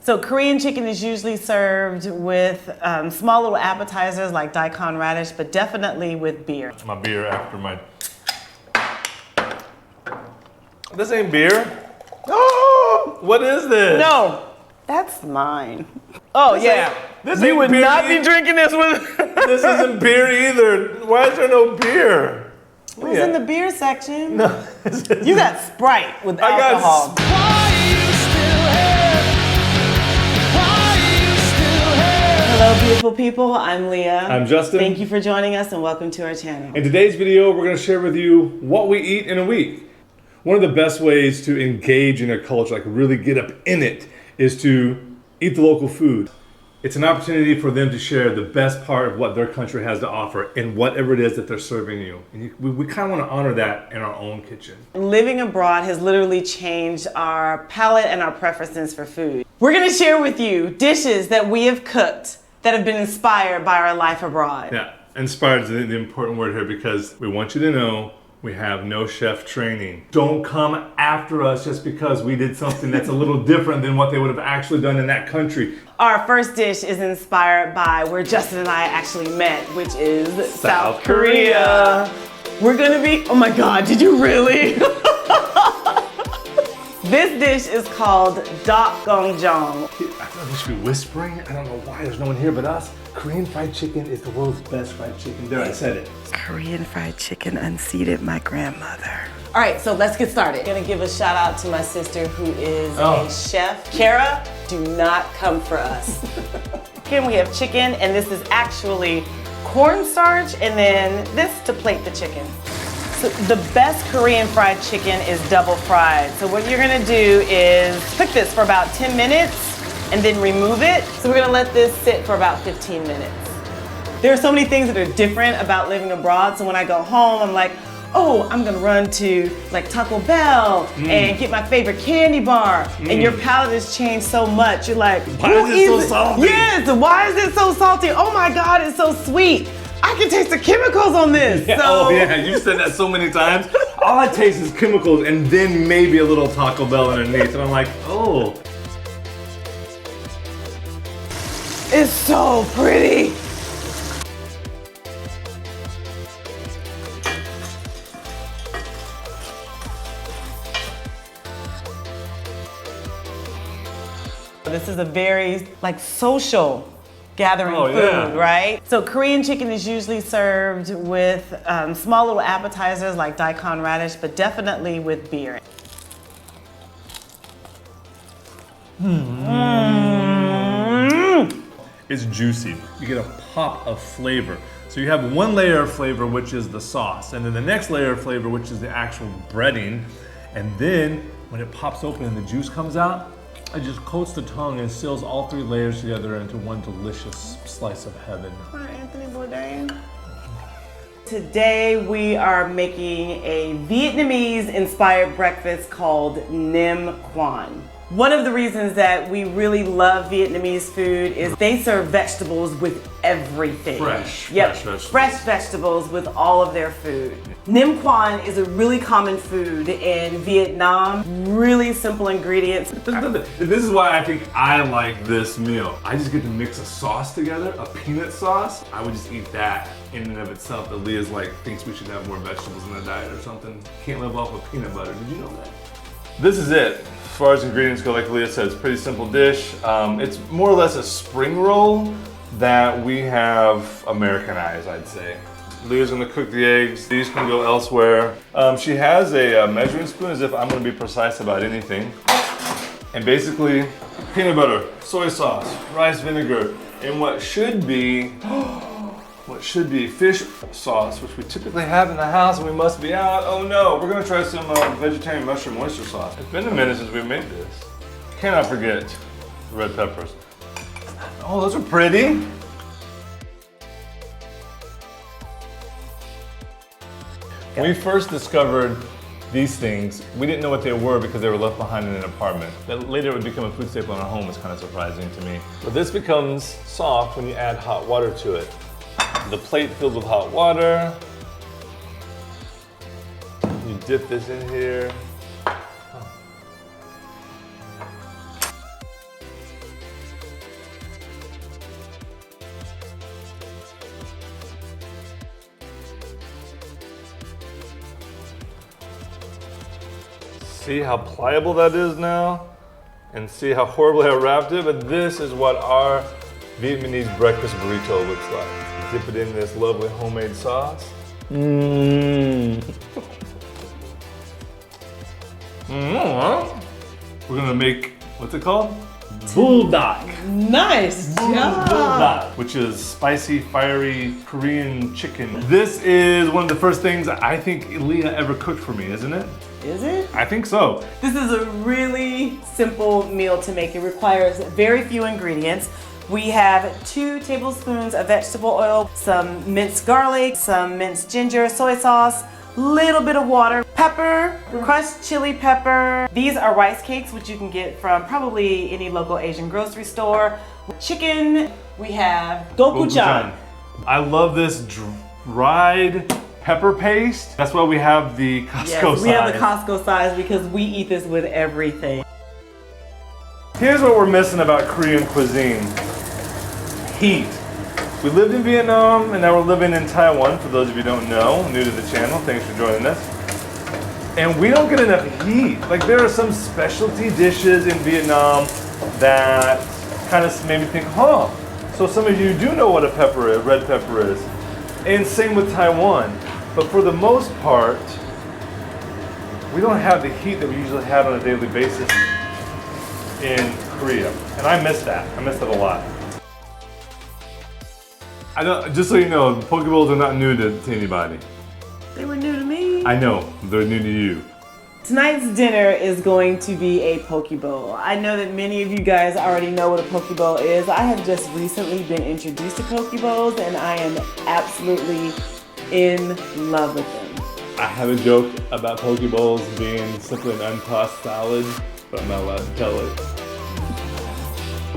So Korean chicken is usually served with small little appetizers like daikon radish, but definitely with beer. My beer after my... This ain't beer. Oh, what is this? No, that's mine. Oh yeah, this you ain't would beer not be either. drinking this with. This isn't beer either. Why is there no beer? It was in the beer section. No. You got Sprite with I got alcohol. Hello, beautiful people. I'm Leah. I'm Justin. Thank you for joining us and welcome to our channel. In today's video, we're going to share with you what we eat in a week. One of the best ways to engage in a culture, like really get up in it, is to eat the local food. It's an opportunity for them to share the best part of what their country has to offer in whatever it is that they're serving you. And we kind of want to honor that in our own kitchen. Living abroad has literally changed our palate and our preferences for food. We're going to share with you dishes that we have cooked that have been inspired by our life abroad. Yeah, inspired is the important word here because we want you to know we have no chef training. Don't come after us just because we did something that's a little different than what they would have actually done in that country. Our first dish is inspired by where Justin and I actually met, which is South Korea. We're gonna be, oh my God, did you really? This dish is called dakgongjang. I feel like we should be whispering. I don't know why there's no one here but us. Korean fried chicken is the world's best fried chicken. There, I said it. Korean fried chicken unseated my grandmother. All right, so let's get started. I'm gonna give a shout out to my sister who is a chef. Kara, do not come for us. Again, we have chicken, and this is actually cornstarch, and then this to plate the chicken. So the best Korean fried chicken is double fried. So what you're gonna do is cook this for about 10 minutes and then remove it. So we're gonna let this sit for about 15 minutes. There are so many things that are different about living abroad. So when I go home, I'm like, oh, I'm gonna run to like Taco Bell and get my favorite candy bar. And your palate has changed so much. You're like, why is it so salty? Yes, why is it so salty? Oh my God, it's so sweet. I can taste the chemicals on this. Yeah, So, oh yeah, you said that so many times. All I taste is chemicals and then maybe a little Taco Bell underneath. And I'm like, oh. it's so pretty. This is a very like social gathering food, right? So Korean chicken is usually served with small little appetizers like daikon radish, but definitely with beer. It's juicy. You get a pop of flavor. So you have one layer of flavor, which is the sauce, and then the next layer of flavor, which is the actual breading. And then when it pops open and the juice comes out, it just coats the tongue and seals all three layers together into one delicious slice of heaven. Hi, Anthony Bourdain. Today we are making a Vietnamese-inspired breakfast called nem quan. One of the reasons that we really love Vietnamese food is they serve vegetables with everything. Fresh vegetables. Fresh vegetables with all of their food. Nem quan is a really common food in Vietnam. Really simple ingredients. This is why I think I like this meal. I just get to mix a sauce together, a peanut sauce. I would just eat that in and of itself. But Leah's like, thinks we should have more vegetables in the diet or something. Can't live off of peanut butter. Did you know that? This is it. As far as ingredients go, like Leah said, it's a pretty simple dish. It's more or less a spring roll that we have Americanized, I'd say. Leah's gonna cook the eggs. These can go elsewhere. She has a measuring spoon, as if I'm gonna be precise about anything. And basically, peanut butter, soy sauce, rice vinegar, and what should be fish sauce, which we typically have in the house and we must be out. Oh no, we're gonna try some vegetarian mushroom oyster sauce. It's been a minute since we made this. Cannot forget the red peppers. Oh, those are pretty. When we first discovered these things, we didn't know what they were because they were left behind in an apartment. That later would become a food staple in our home is kind of surprising to me. But this becomes soft when you add hot water to it. The plate filled with hot water. You dip this in here. See how pliable that is now? And see how horribly I wrapped it? But this is what our Vietnamese breakfast burrito looks like. Dip it in this lovely homemade sauce. Mmm. We're gonna make, what's it called? Buldak. Nice job. Buldak, which is spicy, fiery Korean chicken. This is one of the first things I think Leah ever cooked for me, isn't it? Is it? I think so. This is a really simple meal to make. It requires very few ingredients. We have 2 tablespoons of vegetable oil, some minced garlic, some minced ginger, soy sauce, little bit of water, pepper, crushed chili pepper. These are rice cakes, which you can get from probably any local Asian grocery store. Chicken, we have gochujang. I love this dried pepper paste. That's why we have the Costco size. We have the Costco size because we eat this with everything. Here's what we're missing about Korean cuisine. Heat. We lived in Vietnam and now we're living in Taiwan, for those of you who don't know, new to the channel, thanks for joining us. And we don't get enough heat. Like there are some specialty dishes in Vietnam that kind of made me think, huh, so some of you do know what a pepper is, red pepper is. And same with Taiwan. But for the most part, we don't have the heat that we usually have on a daily basis in Korea. And I miss that. I miss that a lot. I don't, just so you know, Pokeballs are not new to anybody. They were new to me. I know, they're new to you. Tonight's dinner is going to be a poke bowl. I know that many of you guys already know what a poke bowl is. I have just recently been introduced to poke bowls and I am absolutely in love with them. I have a joke about poke bowls being simply an untossed salad, but I'm not allowed to tell it.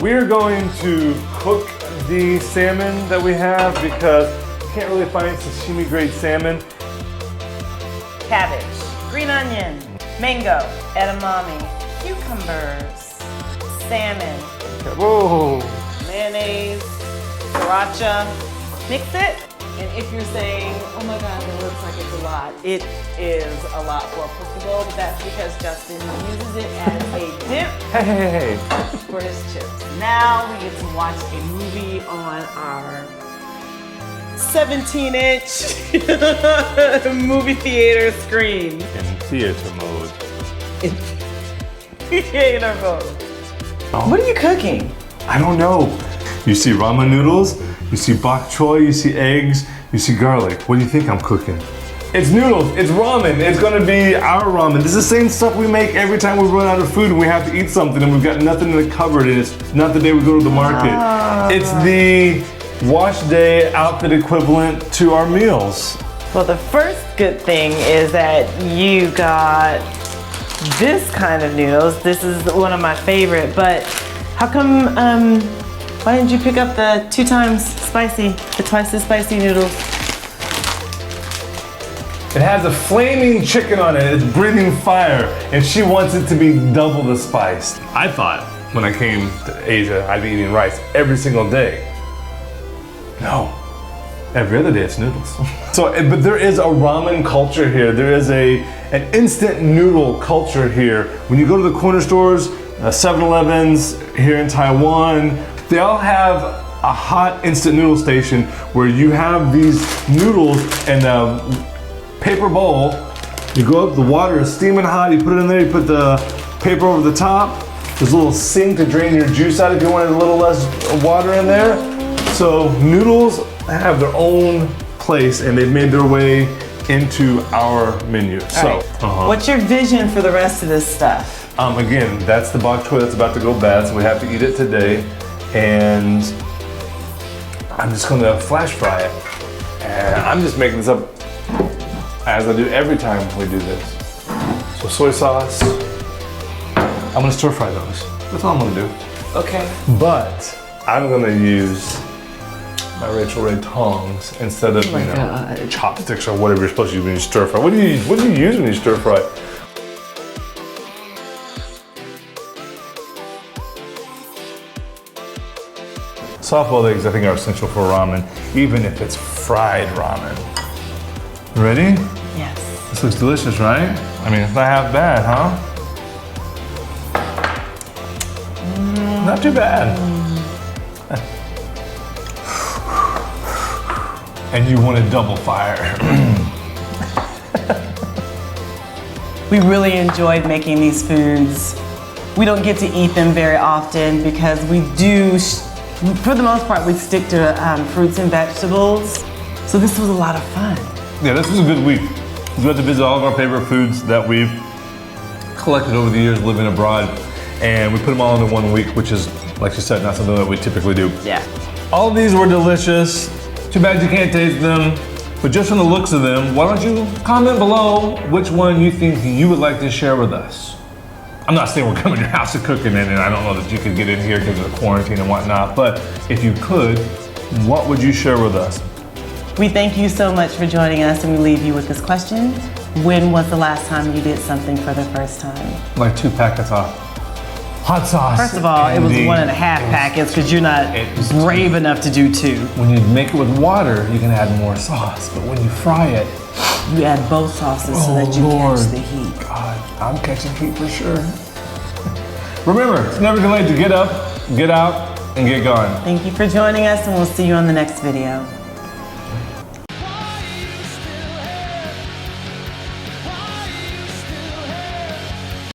We're going to cook the salmon that we have because we can't really find sashimi grade salmon. Cabbage, green onion, mango, edamame, cucumbers, salmon, Whoa! mayonnaise, sriracha. Mix it, and if you're saying, oh my God, that looks like it's a lot, it is a lot for a poke bowl, but that's because Justin uses it as a dip Hey! for his chips. Now we get to watch a movie on our 17-inch movie theater screen. In theater mode. Theater mode. Oh. What are you cooking? I don't know. You see ramen noodles, you see bok choy, you see eggs, you see garlic. What do you think I'm cooking? It's noodles, it's ramen, it's gonna be our ramen. This is the same stuff we make every time we run out of food and we have to eat something and we've got nothing in the cupboard and it's not the day we go to the market. It's the wash day outfit equivalent to our meals. Well, the first good thing is that you got this kind of noodles. This is one of my favorite, but how come, why didn't you pick up the 2 times spicy, the twice as spicy noodles? It has a flaming chicken on it, it's breathing fire, and she wants it to be double the spice. I thought when I came to Asia, I'd be eating rice every single day. No, every other day it's noodles. But there is a ramen culture here. There is an instant noodle culture here. When you go to the corner stores, 7-Elevens here in Taiwan, they all have a hot instant noodle station where you have these noodles in a paper bowl. You go up, the water is steaming hot, you put it in there, you put the paper over the top. There's a little sink to drain your juice out if you wanted a little less water in there. So noodles have their own place and they've made their way into our menu. What's your vision for the rest of this stuff? Again, that's the bok choy that's about to go bad, so we have to eat it today. And I'm just gonna flash fry it. And I'm just making this up as I do every time we do this. So soy sauce, I'm gonna stir fry those. That's all I'm gonna do. Okay. But I'm gonna use my Rachel Ray tongs instead of chopsticks or whatever you're supposed to use when you stir fry. What do you use when you stir fry? Soft-boiled eggs I think are essential for ramen, even if it's fried ramen. Ready? Yes. This looks delicious, right? I mean, it's not half bad, huh? Not too bad. And you want a double fire. We really enjoyed making these foods. We don't get to eat them very often because we do, for the most part, we stick to fruits and vegetables. So this was a lot of fun. Yeah, this was a good week. We got to visit all of our favorite foods that we've collected over the years living abroad, and we put them all into 1 week, which is, like you said, not something that we typically do. Yeah. All of these were delicious. Too bad you can't taste them, but just from the looks of them, why don't you comment below which one you think you would like to share with us? I'm not saying we're coming to your house and cooking it, and I don't know that you could get in here because of the quarantine and whatnot, but if you could, what would you share with us? We thank you so much for joining us, and we leave you with this question. When was the last time you did something for the first time? Like 2 packets of hot sauce. First of all, it was 1.5 packets because you're not brave enough to do 2. When you make it with water, you can add more sauce, but when you fry it, you add both sauces so that you catch the heat. God, I'm catching heat for sure. Remember, it's never too late to get up, get out, and get going. Thank you for joining us, and we'll see you on the next video.